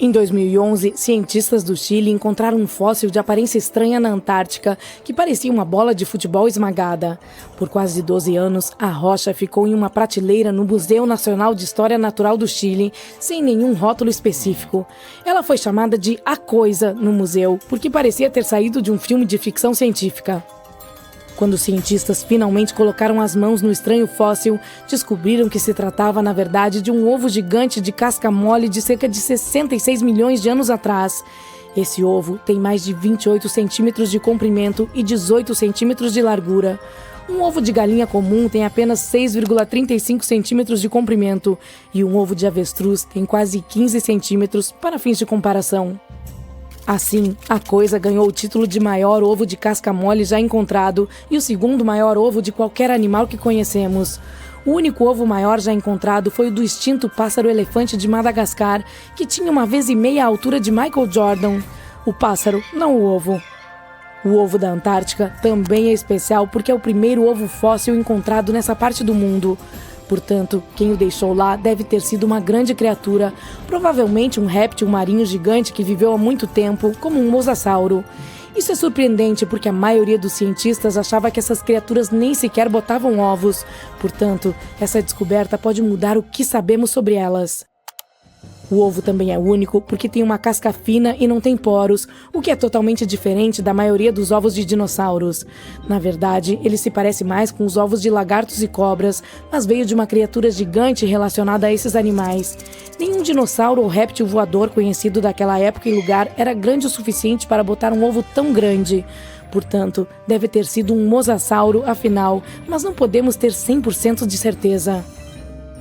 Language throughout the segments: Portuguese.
Em 2011, cientistas do Chile encontraram um fóssil de aparência estranha na Antártica, que parecia uma bola de futebol esmagada. Por quase 12 anos, a rocha ficou em uma prateleira no Museu Nacional de História Natural do Chile, sem nenhum rótulo específico. Ela foi chamada de A Coisa no museu, porque parecia ter saído de um filme de ficção científica. Quando os cientistas finalmente colocaram as mãos no estranho fóssil, descobriram que se tratava, na verdade, de um ovo gigante de casca mole de cerca de 66 milhões de anos atrás. Esse ovo tem mais de 28 centímetros de comprimento e 18 centímetros de largura. Um ovo de galinha comum tem apenas 6,35 centímetros de comprimento e um ovo de avestruz tem quase 15 centímetros, para fins de comparação. Assim, a Coisa ganhou o título de maior ovo de casca mole já encontrado e o segundo maior ovo de qualquer animal que conhecemos. O único ovo maior já encontrado foi o do extinto pássaro-elefante de Madagascar, que tinha 1,5 vezes a altura de Michael Jordan. O pássaro, não o ovo. O ovo da Antártica também é especial porque é o primeiro ovo fóssil encontrado nessa parte do mundo. Portanto, quem o deixou lá deve ter sido uma grande criatura, provavelmente um réptil marinho gigante que viveu há muito tempo, como um mosasauro. Isso é surpreendente porque a maioria dos cientistas achava que essas criaturas nem sequer botavam ovos. Portanto, essa descoberta pode mudar o que sabemos sobre elas. O ovo também é único porque tem uma casca fina e não tem poros, o que é totalmente diferente da maioria dos ovos de dinossauros. Na verdade, ele se parece mais com os ovos de lagartos e cobras, mas veio de uma criatura gigante relacionada a esses animais. Nenhum dinossauro ou réptil voador conhecido daquela época e lugar era grande o suficiente para botar um ovo tão grande. Portanto, deve ter sido um mosasauro, afinal, mas não podemos ter 100% de certeza.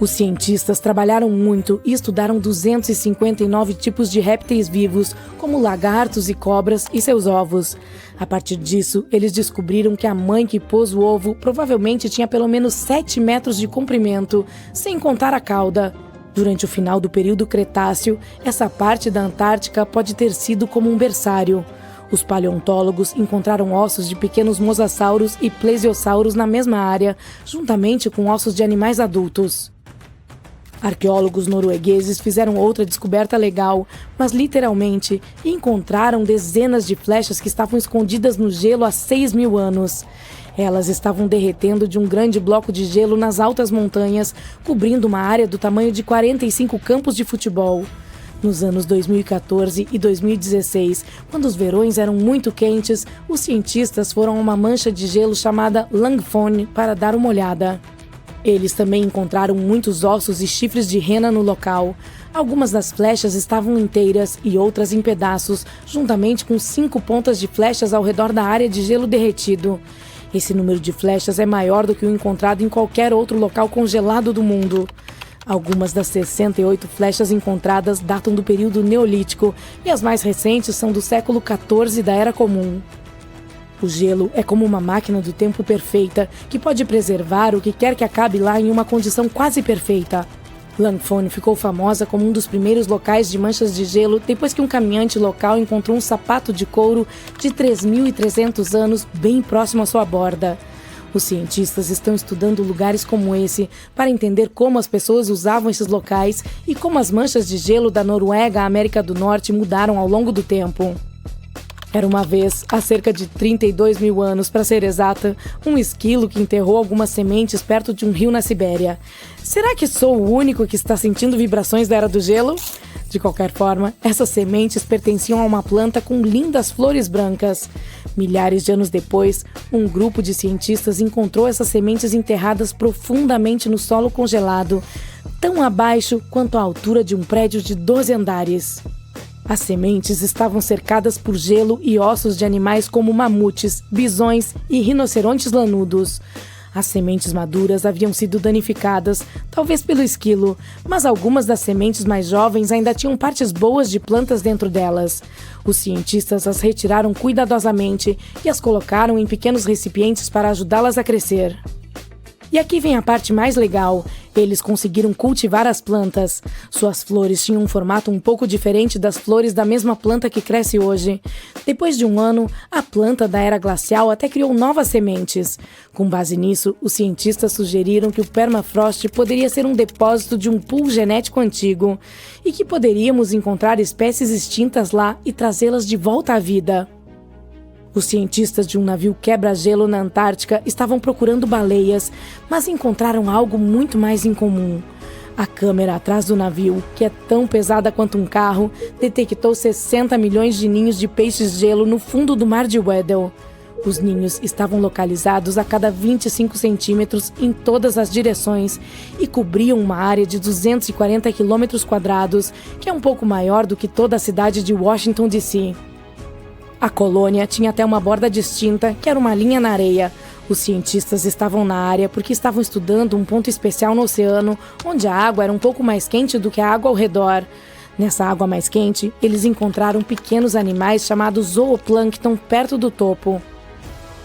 Os cientistas trabalharam muito e estudaram 259 tipos de répteis vivos, como lagartos e cobras e seus ovos. A partir disso, eles descobriram que a mãe que pôs o ovo provavelmente tinha pelo menos 7 metros de comprimento, sem contar a cauda. Durante o final do período Cretáceo, essa parte da Antártica pode ter sido como um berçário. Os paleontólogos encontraram ossos de pequenos mosassauros e plesiosauros na mesma área, juntamente com ossos de animais adultos. Arqueólogos noruegueses fizeram outra descoberta legal, mas literalmente encontraram dezenas de flechas que estavam escondidas no gelo há 6.000 anos. Elas estavam derretendo de um grande bloco de gelo nas altas montanhas, cobrindo uma área do tamanho de 45 campos de futebol. Nos anos 2014 e 2016, quando os verões eram muito quentes, os cientistas foram a uma mancha de gelo chamada Langfone para dar uma olhada. Eles também encontraram muitos ossos e chifres de rena no local. Algumas das flechas estavam inteiras e outras em pedaços, juntamente com 5 pontas de flechas ao redor da área de gelo derretido. Esse número de flechas é maior do que o encontrado em qualquer outro local congelado do mundo. Algumas das 68 flechas encontradas datam do período Neolítico e as mais recentes são do século XIV da Era Comum. O gelo é como uma máquina do tempo perfeita, que pode preservar o que quer que acabe lá em uma condição quase perfeita. Langfone ficou famosa como um dos primeiros locais de manchas de gelo depois que um caminhante local encontrou um sapato de couro de 3.300 anos bem próximo à sua borda. Os cientistas estão estudando lugares como esse para entender como as pessoas usavam esses locais e como as manchas de gelo da Noruega à América do Norte mudaram ao longo do tempo. Era uma vez, há cerca de 32.000 anos, para ser exata, um esquilo que enterrou algumas sementes perto de um rio na Sibéria. Será que sou o único que está sentindo vibrações da Era do Gelo? De qualquer forma, essas sementes pertenciam a uma planta com lindas flores brancas. Milhares de anos depois, um grupo de cientistas encontrou essas sementes enterradas profundamente no solo congelado, tão abaixo quanto a altura de um prédio de 12 andares. As sementes estavam cercadas por gelo e ossos de animais como mamutes, bisões e rinocerontes lanudos. As sementes maduras haviam sido danificadas, talvez pelo esquilo, mas algumas das sementes mais jovens ainda tinham partes boas de plantas dentro delas. Os cientistas as retiraram cuidadosamente e as colocaram em pequenos recipientes para ajudá-las a crescer. E aqui vem a parte mais legal. Eles conseguiram cultivar as plantas. Suas flores tinham um formato um pouco diferente das flores da mesma planta que cresce hoje. Depois de um ano, a planta da era glacial até criou novas sementes. Com base nisso, os cientistas sugeriram que o permafrost poderia ser um depósito de um pool genético antigo e que poderíamos encontrar espécies extintas lá e trazê-las de volta à vida. Os cientistas de um navio quebra-gelo na Antártica estavam procurando baleias, mas encontraram algo muito mais incomum. A câmera atrás do navio, que é tão pesada quanto um carro, detectou 60 milhões de ninhos de peixes-gelo no fundo do mar de Weddell. Os ninhos estavam localizados a cada 25 centímetros em todas as direções e cobriam uma área de 240 quilômetros quadrados, que é um pouco maior do que toda a cidade de Washington, D.C. A colônia tinha até uma borda distinta, que era uma linha na areia. Os cientistas estavam na área porque estavam estudando um ponto especial no oceano, onde a água era um pouco mais quente do que a água ao redor. Nessa água mais quente, eles encontraram pequenos animais chamados zooplâncton perto do topo.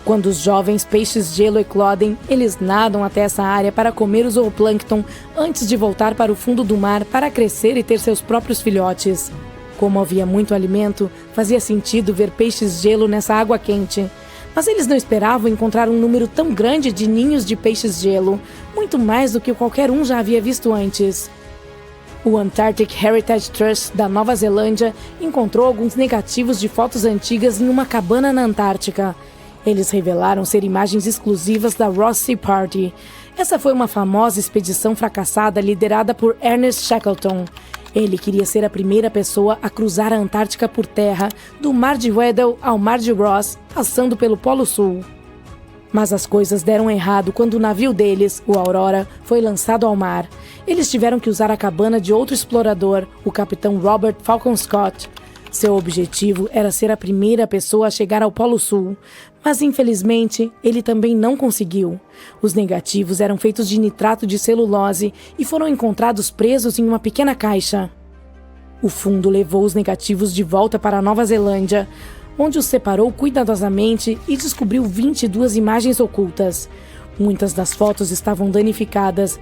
Quando os jovens peixes-gelo eclodem, eles nadam até essa área para comer o zooplâncton antes de voltar para o fundo do mar para crescer e ter seus próprios filhotes. Como havia muito alimento, fazia sentido ver peixes-gelo nessa água quente. Mas eles não esperavam encontrar um número tão grande de ninhos de peixes-gelo, muito mais do que qualquer um já havia visto antes. O Antarctic Heritage Trust da Nova Zelândia encontrou alguns negativos de fotos antigas em uma cabana na Antártica. Eles revelaram ser imagens exclusivas da Ross Sea Party. Essa foi uma famosa expedição fracassada liderada por Ernest Shackleton. Ele queria ser a primeira pessoa a cruzar a Antártica por terra, do Mar de Weddell ao Mar de Ross, passando pelo Polo Sul. Mas as coisas deram errado quando o navio deles, o Aurora, foi lançado ao mar. Eles tiveram que usar a cabana de outro explorador, o capitão Robert Falcon Scott. Seu objetivo era ser a primeira pessoa a chegar ao Polo Sul, mas infelizmente ele também não conseguiu. Os negativos eram feitos de nitrato de celulose e foram encontrados presos em uma pequena caixa. O fundo levou os negativos de volta para a Nova Zelândia, onde os separou cuidadosamente e descobriu 22 imagens ocultas. Muitas das fotos estavam danificadas,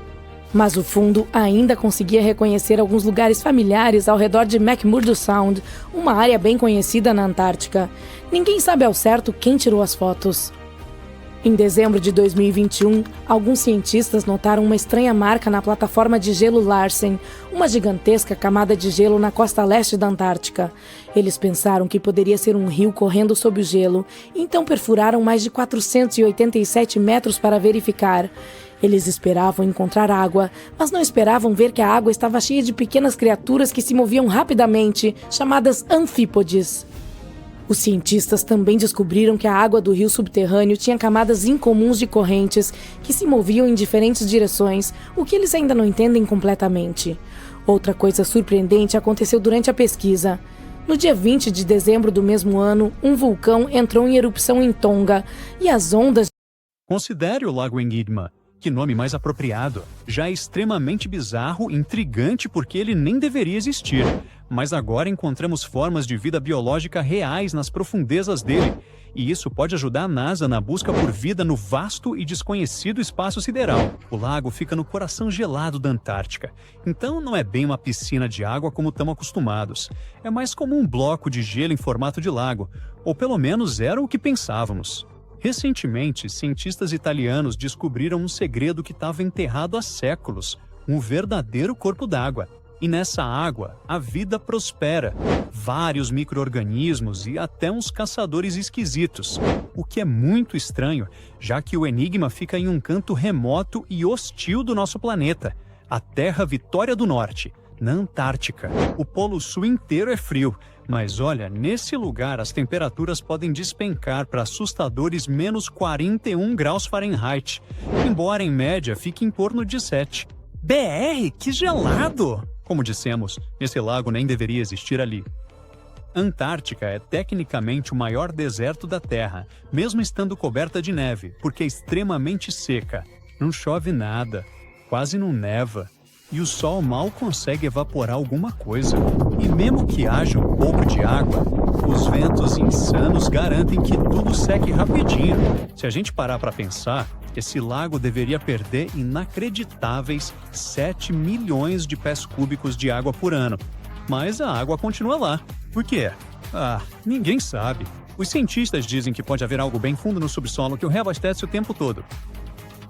mas o fundo ainda conseguia reconhecer alguns lugares familiares ao redor de McMurdo Sound, uma área bem conhecida na Antártica. Ninguém sabe ao certo quem tirou as fotos. Em dezembro de 2021, alguns cientistas notaram uma estranha marca na plataforma de gelo Larsen, uma gigantesca camada de gelo na costa leste da Antártica. Eles pensaram que poderia ser um rio correndo sob o gelo, então perfuraram mais de 487 metros para verificar. Eles esperavam encontrar água, mas não esperavam ver que a água estava cheia de pequenas criaturas que se moviam rapidamente, chamadas anfípodes. Os cientistas também descobriram que a água do rio subterrâneo tinha camadas incomuns de correntes que se moviam em diferentes direções, o que eles ainda não entendem completamente. Outra coisa surpreendente aconteceu durante a pesquisa. No dia 20 de dezembro do mesmo ano, um vulcão entrou em erupção em Tonga e as ondas... Considere o Lago Enigma. Que nome mais apropriado. Já é extremamente bizarro e intrigante porque ele nem deveria existir. Mas agora encontramos formas de vida biológica reais nas profundezas dele. E isso pode ajudar a NASA na busca por vida no vasto e desconhecido espaço sideral. O lago fica no coração gelado da Antártica. Então não é bem uma piscina de água como estamos acostumados. É mais como um bloco de gelo em formato de lago. Ou pelo menos era o que pensávamos. Recentemente, cientistas italianos descobriram um segredo que estava enterrado há séculos, um verdadeiro corpo d'água. E nessa água, a vida prospera. Vários micro-organismos e até uns caçadores esquisitos. O que é muito estranho, já que o Enigma fica em um canto remoto e hostil do nosso planeta, a Terra Vitória do Norte, na Antártica. O Polo Sul inteiro é frio. Mas olha, nesse lugar as temperaturas podem despencar para assustadores menos 41 graus Fahrenheit, embora em média fique em torno de 7. BR, que gelado! Como dissemos, esse lago nem deveria existir ali. Antártica é tecnicamente o maior deserto da Terra, mesmo estando coberta de neve, porque é extremamente seca. Não chove nada, quase não neva. e o Sol mal consegue evaporar alguma coisa. E mesmo que haja um pouco de água, os ventos insanos garantem que tudo seque rapidinho. Se a gente parar para pensar, esse lago deveria perder inacreditáveis 7 milhões de pés cúbicos de água por ano. Mas a água continua lá. Por quê? Ninguém sabe. Os cientistas dizem que pode haver algo bem fundo no subsolo que o reabastece o tempo todo.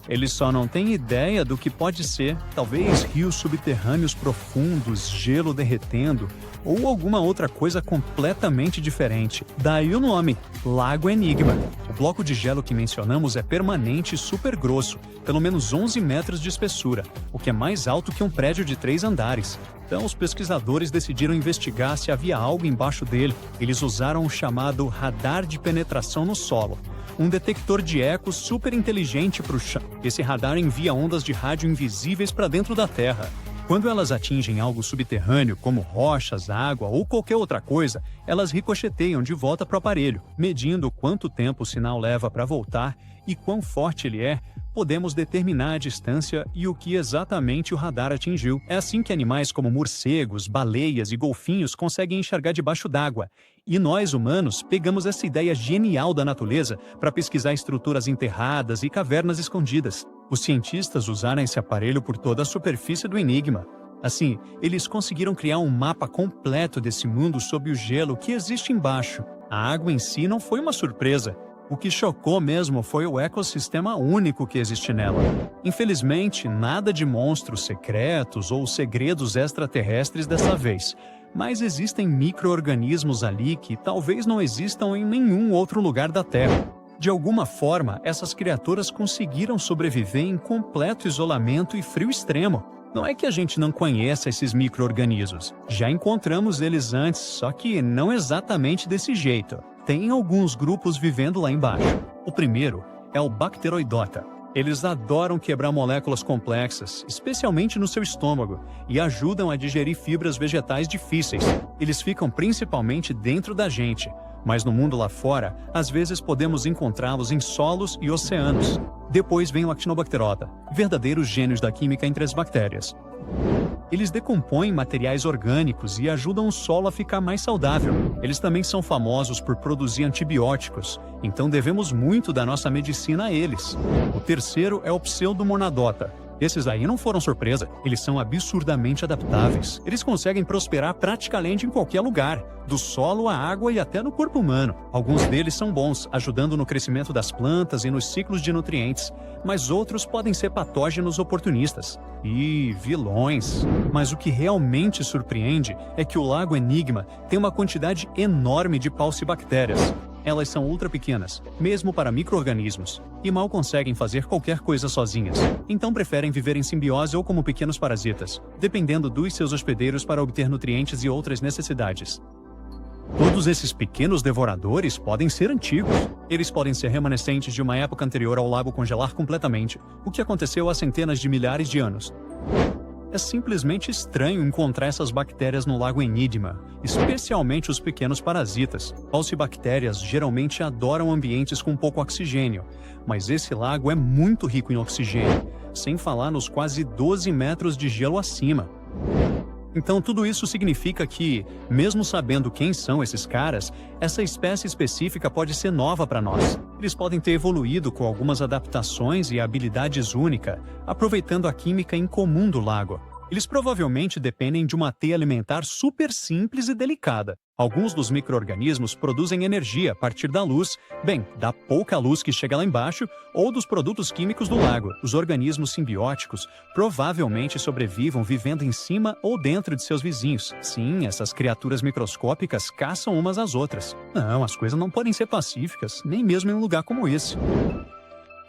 Eles só não têm ideia do que pode ser, talvez rios subterrâneos profundos, gelo derretendo, ou alguma outra coisa completamente diferente. Daí o nome, Lago Enigma. O bloco de gelo que mencionamos é permanente e super grosso, pelo menos 11 metros de espessura, o que é mais alto que um prédio de 3 andares. Então os pesquisadores decidiram investigar se havia algo embaixo dele. Eles usaram o chamado radar de penetração no solo, um detector de ecos super inteligente para o chão. Esse radar envia ondas de rádio invisíveis para dentro da Terra. Quando elas atingem algo subterrâneo, como rochas, água ou qualquer outra coisa, elas ricocheteiam de volta para o aparelho. Medindo quanto tempo o sinal leva para voltar e quão forte ele é, podemos determinar a distância e o que exatamente o radar atingiu. É assim que animais como morcegos, baleias e golfinhos conseguem enxergar debaixo d'água. E nós, humanos, pegamos essa ideia genial da natureza para pesquisar estruturas enterradas e cavernas escondidas. Os cientistas usaram esse aparelho por toda a superfície do Enigma. Assim, eles conseguiram criar um mapa completo desse mundo sob o gelo que existe embaixo. A água em si não foi uma surpresa. O que chocou mesmo foi o ecossistema único que existe nela. Infelizmente, nada de monstros secretos ou segredos extraterrestres dessa vez. Mas existem micro-organismos ali que talvez não existam em nenhum outro lugar da Terra. De alguma forma, essas criaturas conseguiram sobreviver em completo isolamento e frio extremo. Não é que a gente não conheça esses micro-organismos. Já encontramos eles antes, só que não exatamente desse jeito. Tem alguns grupos vivendo lá embaixo. O primeiro é o Bacteroidota. Eles adoram quebrar moléculas complexas, especialmente no seu estômago, e ajudam a digerir fibras vegetais difíceis. Eles ficam principalmente dentro da gente, mas no mundo lá fora, às vezes podemos encontrá-los em solos e oceanos. Depois vem o Actinobacterota, verdadeiros gênios da química entre as bactérias. Eles decompõem materiais orgânicos e ajudam o solo a ficar mais saudável. Eles também são famosos por produzir antibióticos, então devemos muito da nossa medicina a eles. O terceiro é o Pseudomonadota. Esses aí não foram surpresa, eles são absurdamente adaptáveis. Eles conseguem prosperar praticamente em qualquer lugar, do solo à água e até no corpo humano. Alguns deles são bons, ajudando no crescimento das plantas e nos ciclos de nutrientes, mas outros podem ser patógenos oportunistas e vilões. Mas o que realmente surpreende é que o Lago Enigma tem uma quantidade enorme de paucibactérias. Elas são ultra pequenas, mesmo para micro-organismos, e mal conseguem fazer qualquer coisa sozinhas. Então preferem viver em simbiose ou como pequenos parasitas, dependendo dos seus hospedeiros para obter nutrientes e outras necessidades. Todos esses pequenos devoradores podem ser antigos. Eles podem ser remanescentes de uma época anterior ao lago congelar completamente, o que aconteceu há centenas de milhares de anos. É simplesmente estranho encontrar essas bactérias no Lago Enigma, especialmente os pequenos parasitas. Paucibactérias geralmente adoram ambientes com pouco oxigênio, mas esse lago é muito rico em oxigênio, sem falar nos quase 12 metros de gelo acima. Então tudo isso significa que, mesmo sabendo quem são esses caras, essa espécie específica pode ser nova para nós. Eles podem ter evoluído com algumas adaptações e habilidades únicas, aproveitando a química incomum do lago. Eles provavelmente dependem de uma teia alimentar super simples e delicada. Alguns dos micro-organismos produzem energia a partir da luz, da pouca luz que chega lá embaixo, ou dos produtos químicos do lago. Os organismos simbióticos provavelmente sobrevivam vivendo em cima ou dentro de seus vizinhos. Sim, essas criaturas microscópicas caçam umas às outras. Não, as coisas não podem ser pacíficas, nem mesmo em um lugar como esse.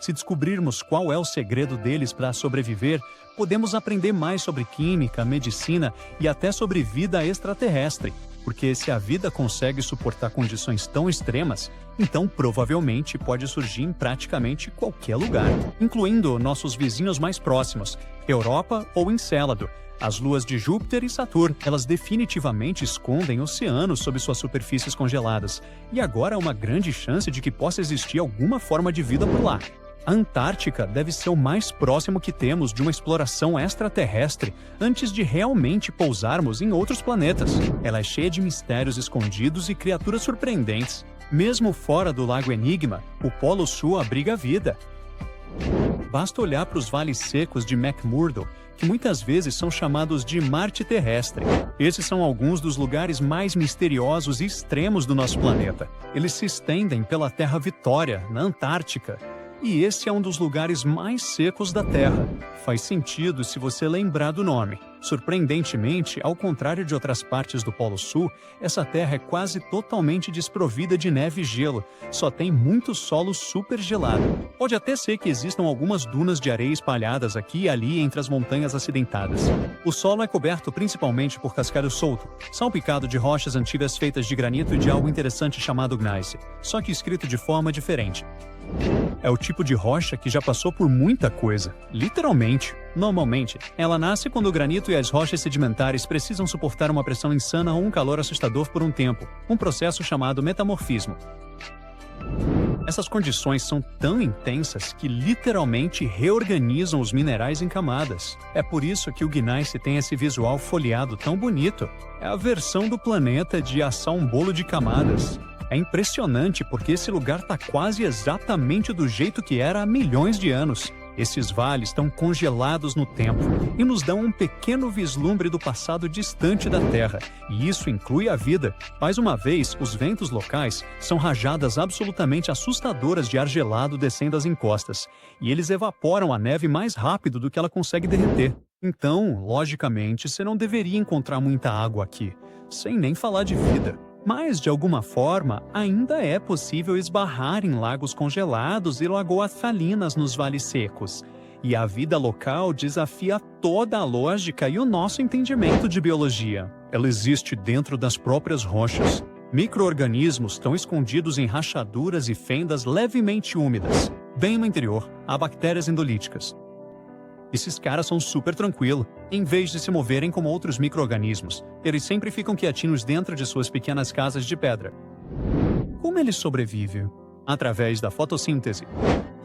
Se descobrirmos qual é o segredo deles para sobreviver, podemos aprender mais sobre química, medicina e até sobre vida extraterrestre. Porque se a vida consegue suportar condições tão extremas, então provavelmente pode surgir em praticamente qualquer lugar, incluindo nossos vizinhos mais próximos, Europa ou Encélado. As luas de Júpiter e Saturno, elas definitivamente escondem oceanos sob suas superfícies congeladas, e agora há uma grande chance de que possa existir alguma forma de vida por lá. A Antártica deve ser o mais próximo que temos de uma exploração extraterrestre antes de realmente pousarmos em outros planetas. Ela é cheia de mistérios escondidos e criaturas surpreendentes. Mesmo fora do Lago Enigma, o Polo Sul abriga a vida. Basta olhar para os vales secos de McMurdo, que muitas vezes são chamados de Marte terrestre. Esses são alguns dos lugares mais misteriosos e extremos do nosso planeta. Eles se estendem pela Terra Vitória, na Antártica. E esse é um dos lugares mais secos da Terra. Faz sentido se você lembrar do nome. Surpreendentemente, ao contrário de outras partes do Polo Sul, essa terra é quase totalmente desprovida de neve e gelo. Só tem muito solo super gelado. Pode até ser que existam algumas dunas de areia espalhadas aqui e ali entre as montanhas acidentadas. O solo é coberto principalmente por cascalho solto, salpicado de rochas antigas feitas de granito e de algo interessante chamado gneiss, só que escrito de forma diferente. É o tipo de rocha que já passou por muita coisa, literalmente. Normalmente, ela nasce quando o granito e as rochas sedimentares precisam suportar uma pressão insana ou um calor assustador por um tempo, um processo chamado metamorfismo. Essas condições são tão intensas que literalmente reorganizam os minerais em camadas. É por isso que o gneiss tem esse visual folheado tão bonito. É a versão do planeta de assar um bolo de camadas. É impressionante porque esse lugar está quase exatamente do jeito que era há milhões de anos. Esses vales estão congelados no tempo e nos dão um pequeno vislumbre do passado distante da Terra, e isso inclui a vida. Mais uma vez, os ventos locais são rajadas absolutamente assustadoras de ar gelado descendo as encostas, e eles evaporam a neve mais rápido do que ela consegue derreter. Então, logicamente, você não deveria encontrar muita água aqui, sem nem falar de vida. Mas, de alguma forma, ainda é possível esbarrar em lagos congelados e lagoas salinas nos vales secos. E a vida local desafia toda a lógica e o nosso entendimento de biologia. Ela existe dentro das próprias rochas. Micro-organismos estão escondidos em rachaduras e fendas levemente úmidas. Bem no interior, há bactérias endolíticas. Esses caras são super tranquilos. Em vez de se moverem como outros micro-organismos, eles sempre ficam quietinhos dentro de suas pequenas casas de pedra. Como eles sobrevivem? Através da fotossíntese.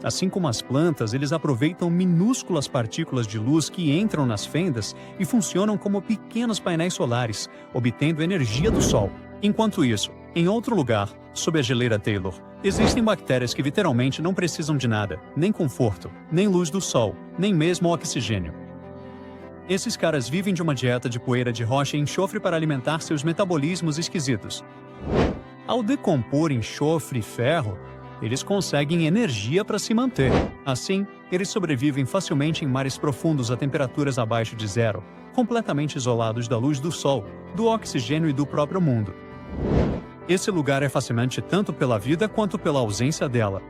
Assim como as plantas, eles aproveitam minúsculas partículas de luz que entram nas fendas e funcionam como pequenos painéis solares, obtendo energia do sol. Enquanto isso, em outro lugar, sob a geleira Taylor, existem bactérias que literalmente não precisam de nada, nem conforto, nem luz do sol, nem mesmo oxigênio. Esses caras vivem de uma dieta de poeira de rocha e enxofre para alimentar seus metabolismos esquisitos. Ao decompor enxofre e ferro, eles conseguem energia para se manter. Assim, eles sobrevivem facilmente em mares profundos a temperaturas abaixo de zero, completamente isolados da luz do sol, do oxigênio e do próprio mundo. Esse lugar é fascinante tanto pela vida quanto pela ausência dela.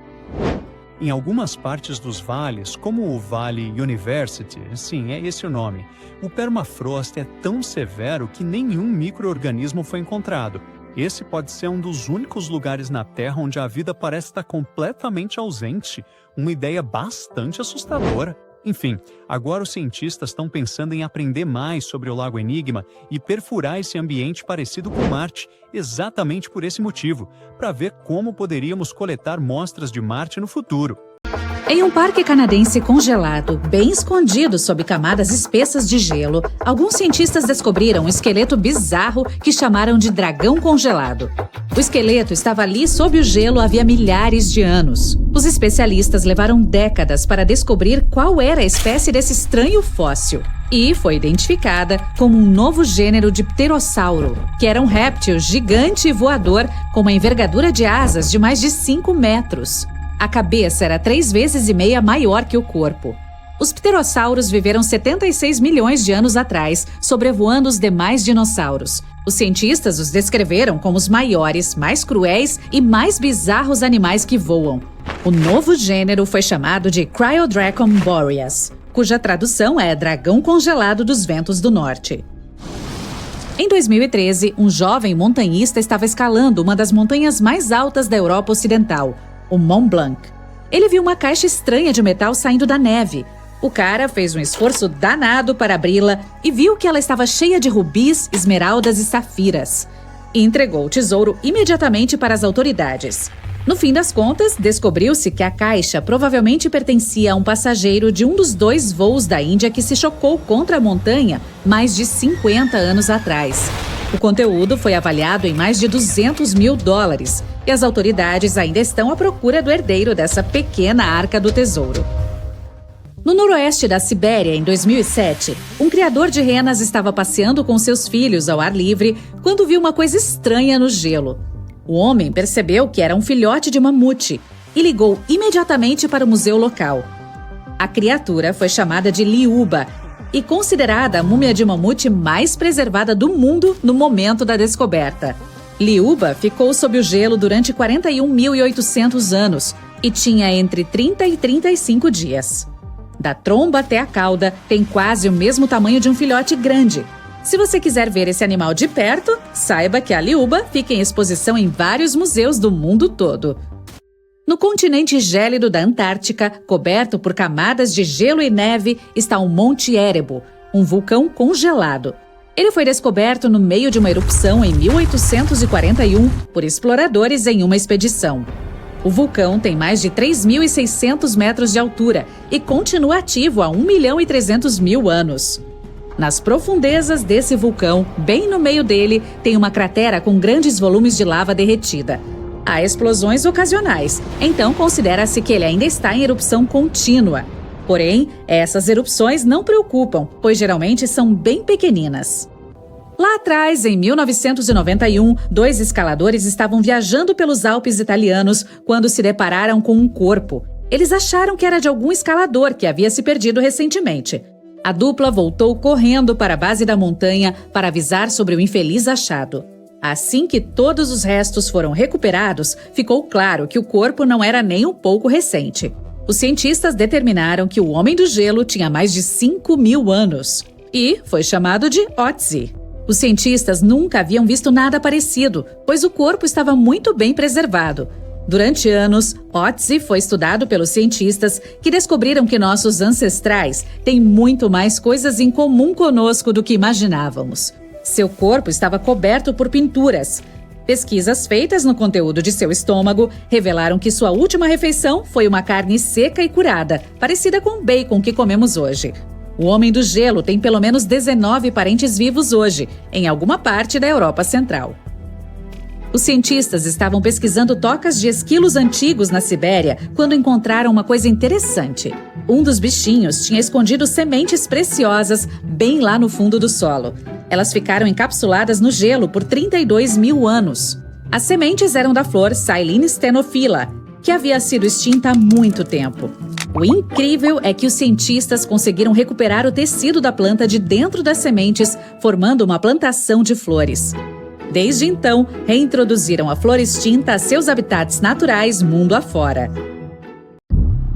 Em algumas partes dos vales, como o Vale University, sim, é esse o nome, o permafrost é tão severo que nenhum micro-organismo foi encontrado. Esse pode ser um dos únicos lugares na Terra onde a vida parece estar completamente ausente, uma ideia bastante assustadora. Enfim, agora os cientistas estão pensando em aprender mais sobre o Lago Enigma e perfurar esse ambiente parecido com Marte, exatamente por esse motivo, para ver como poderíamos coletar mostras de Marte no futuro. Em um parque canadense congelado, bem escondido sob camadas espessas de gelo, alguns cientistas descobriram um esqueleto bizarro que chamaram de dragão congelado. O esqueleto estava ali sob o gelo havia milhares de anos. Os especialistas levaram décadas para descobrir qual era a espécie desse estranho fóssil. E foi identificada como um novo gênero de pterossauro, que era um réptil gigante e voador com uma envergadura de asas de mais de 5 metros. A cabeça era 3,5 vezes maior que o corpo. Os pterossauros viveram 76 milhões de anos atrás, sobrevoando os demais dinossauros. Os cientistas os descreveram como os maiores, mais cruéis e mais bizarros animais que voam. O novo gênero foi chamado de Cryodracon boreas, cuja tradução é dragão congelado dos ventos do norte. Em 2013, um jovem montanhista estava escalando uma das montanhas mais altas da Europa Ocidental, o Mont Blanc. Ele viu uma caixa estranha de metal saindo da neve. O cara fez um esforço danado para abri-la e viu que ela estava cheia de rubis, esmeraldas e safiras. E entregou o tesouro imediatamente para as autoridades. No fim das contas, descobriu-se que a caixa provavelmente pertencia a um passageiro de um dos 2 voos da Índia que se chocou contra a montanha mais de 50 anos atrás. O conteúdo foi avaliado em mais de $200 mil e as autoridades ainda estão à procura do herdeiro dessa pequena arca do tesouro. No noroeste da Sibéria, em 2007, um criador de renas estava passeando com seus filhos ao ar livre quando viu uma coisa estranha no gelo. O homem percebeu que era um filhote de mamute e ligou imediatamente para o museu local. A criatura foi chamada de Liuba e considerada a múmia de mamute mais preservada do mundo no momento da descoberta. Liuba ficou sob o gelo durante 41.800 anos e tinha entre 30 e 35 dias. Da tromba até a cauda, tem quase o mesmo tamanho de um filhote grande. Se você quiser ver esse animal de perto, saiba que a Liuba fica em exposição em vários museus do mundo todo. No continente gélido da Antártica, coberto por camadas de gelo e neve, está o Monte Erebo, um vulcão congelado. Ele foi descoberto no meio de uma erupção em 1841 por exploradores em uma expedição. O vulcão tem mais de 3.600 metros de altura e continua ativo há 1.300.000 anos. Nas profundezas desse vulcão, bem no meio dele, tem uma cratera com grandes volumes de lava derretida. Há explosões ocasionais, então considera-se que ele ainda está em erupção contínua. Porém, essas erupções não preocupam, pois geralmente são bem pequeninas. Lá atrás, em 1991, 2 escaladores estavam viajando pelos Alpes italianos quando se depararam com um corpo. Eles acharam que era de algum escalador que havia se perdido recentemente. A dupla voltou correndo para a base da montanha para avisar sobre o infeliz achado. Assim que todos os restos foram recuperados, ficou claro que o corpo não era nem um pouco recente. Os cientistas determinaram que o Homem do Gelo tinha mais de 5.000 anos e foi chamado de Otzi. Os cientistas nunca haviam visto nada parecido, pois o corpo estava muito bem preservado. Durante anos, Otzi foi estudado pelos cientistas que descobriram que nossos ancestrais têm muito mais coisas em comum conosco do que imaginávamos. Seu corpo estava coberto por pinturas. Pesquisas feitas no conteúdo de seu estômago revelaram que sua última refeição foi uma carne seca e curada, parecida com o bacon que comemos hoje. O Homem do Gelo tem pelo menos 19 parentes vivos hoje, em alguma parte da Europa Central. Os cientistas estavam pesquisando tocas de esquilos antigos na Sibéria quando encontraram uma coisa interessante. Um dos bichinhos tinha escondido sementes preciosas bem lá no fundo do solo. Elas ficaram encapsuladas no gelo por 32.000 anos. As sementes eram da flor Silene stenophila, que havia sido extinta há muito tempo. O incrível é que os cientistas conseguiram recuperar o tecido da planta de dentro das sementes, formando uma plantação de flores. Desde então, reintroduziram a flor extinta a seus habitats naturais mundo afora.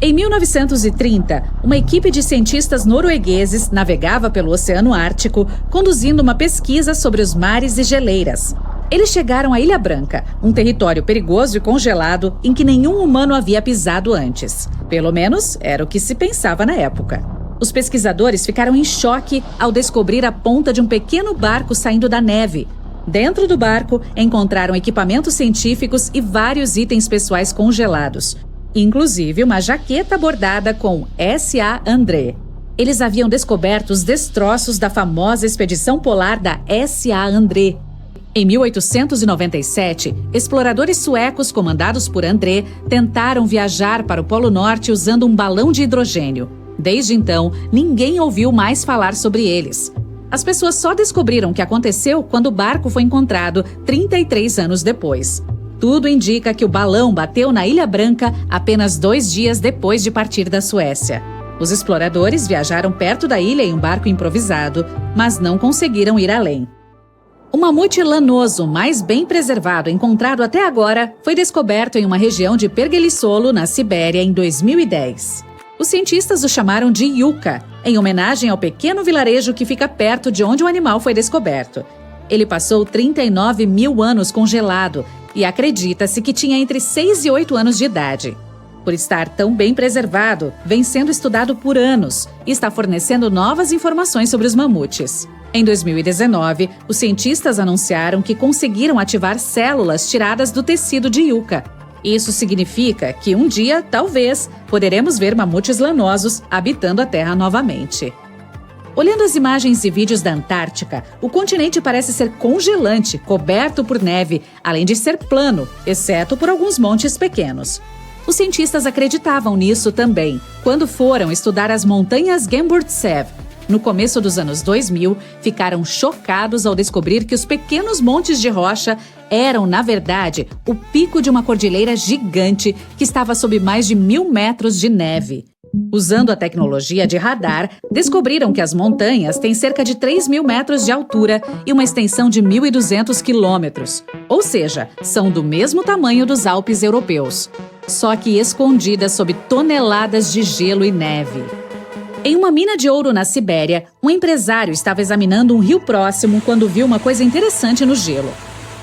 Em 1930, uma equipe de cientistas noruegueses navegava pelo Oceano Ártico, conduzindo uma pesquisa sobre os mares e geleiras. Eles chegaram à Ilha Branca, um território perigoso e congelado em que nenhum humano havia pisado antes. Pelo menos, era o que se pensava na época. Os pesquisadores ficaram em choque ao descobrir a ponta de um pequeno barco saindo da neve. Dentro do barco, encontraram equipamentos científicos e vários itens pessoais congelados, inclusive uma jaqueta bordada com S.A. André. Eles haviam descoberto os destroços da famosa expedição polar da S.A. André. Em 1897, exploradores suecos comandados por André tentaram viajar para o Polo Norte usando um balão de hidrogênio. Desde então, ninguém ouviu mais falar sobre eles. As pessoas só descobriram o que aconteceu quando o barco foi encontrado 33 anos depois. Tudo indica que o balão bateu na Ilha Branca apenas 2 dias depois de partir da Suécia. Os exploradores viajaram perto da ilha em um barco improvisado, mas não conseguiram ir além. O mamute lanoso mais bem preservado encontrado até agora foi descoberto em uma região de Pergelissolo, na Sibéria, em 2010. Os cientistas o chamaram de Yuka, em homenagem ao pequeno vilarejo que fica perto de onde o animal foi descoberto. Ele passou 39.000 anos congelado e acredita-se que tinha entre 6 e 8 anos de idade. Por estar tão bem preservado, vem sendo estudado por anos e está fornecendo novas informações sobre os mamutes. Em 2019, os cientistas anunciaram que conseguiram ativar células tiradas do tecido de Yuka. Isso significa que um dia, talvez, poderemos ver mamutes lanosos habitando a Terra novamente. Olhando as imagens e vídeos da Antártica, o continente parece ser congelante, coberto por neve, além de ser plano, exceto por alguns montes pequenos. Os cientistas acreditavam nisso também, quando foram estudar as montanhas Gemburtsev. No começo dos anos 2000, ficaram chocados ao descobrir que os pequenos montes de rocha eram, na verdade, o pico de uma cordilheira gigante que estava sob mais de 1.000 metros de neve. Usando a tecnologia de radar, descobriram que as montanhas têm cerca de 3.000 metros de altura e uma extensão de 1.200 quilômetros. Ou seja, são do mesmo tamanho dos Alpes europeus, só que escondidas sob toneladas de gelo e neve. Em uma mina de ouro na Sibéria, um empresário estava examinando um rio próximo quando viu uma coisa interessante no gelo.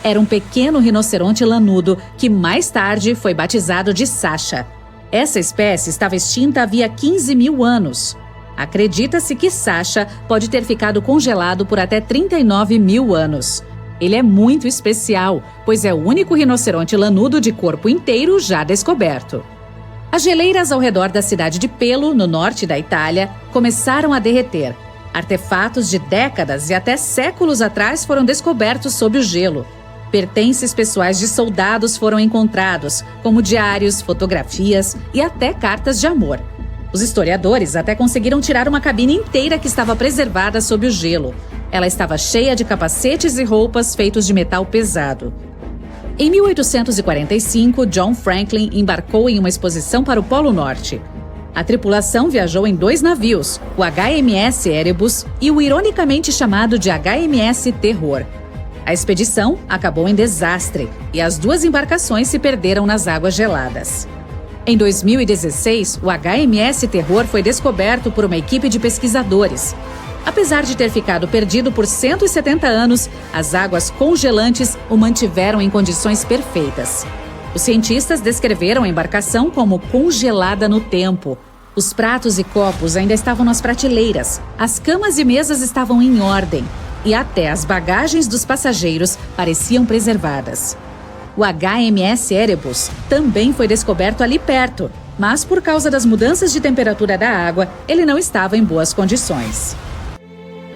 Era um pequeno rinoceronte lanudo que mais tarde foi batizado de Sasha. Essa espécie estava extinta havia 15.000 anos. Acredita-se que Sasha pode ter ficado congelado por até 39.000 anos. Ele é muito especial, pois é o único rinoceronte lanudo de corpo inteiro já descoberto. As geleiras ao redor da cidade de Pelo, no norte da Itália, começaram a derreter. Artefatos de décadas e até séculos atrás foram descobertos sob o gelo. Pertences pessoais de soldados foram encontrados, como diários, fotografias e até cartas de amor. Os historiadores até conseguiram tirar uma cabine inteira que estava preservada sob o gelo. Ela estava cheia de capacetes e roupas feitos de metal pesado. Em 1845, John Franklin embarcou em uma expedição para o Polo Norte. A tripulação viajou em 2 navios, o HMS Erebus e o ironicamente chamado de HMS Terror. A expedição acabou em desastre e as 2 embarcações se perderam nas águas geladas. Em 2016, o HMS Terror foi descoberto por uma equipe de pesquisadores. Apesar de ter ficado perdido por 170 anos, as águas congelantes o mantiveram em condições perfeitas. Os cientistas descreveram a embarcação como congelada no tempo. Os pratos e copos ainda estavam nas prateleiras, as camas e mesas estavam em ordem, e até as bagagens dos passageiros pareciam preservadas. O HMS Erebus também foi descoberto ali perto, mas por causa das mudanças de temperatura da água, ele não estava em boas condições.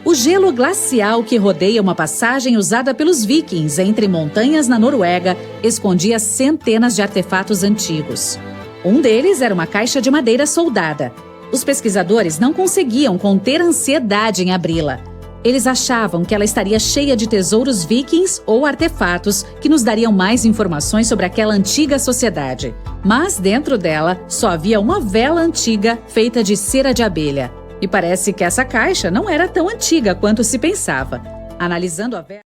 O gelo glacial que rodeia uma passagem usada pelos vikings entre montanhas na Noruega escondia centenas de artefatos antigos. Um deles era uma caixa de madeira soldada. Os pesquisadores não conseguiam conter a ansiedade em abri-la. Eles achavam que ela estaria cheia de tesouros vikings ou artefatos que nos dariam mais informações sobre aquela antiga sociedade. Mas dentro dela só havia uma vela antiga feita de cera de abelha. E parece que essa caixa não era tão antiga quanto se pensava. Analisando a vela...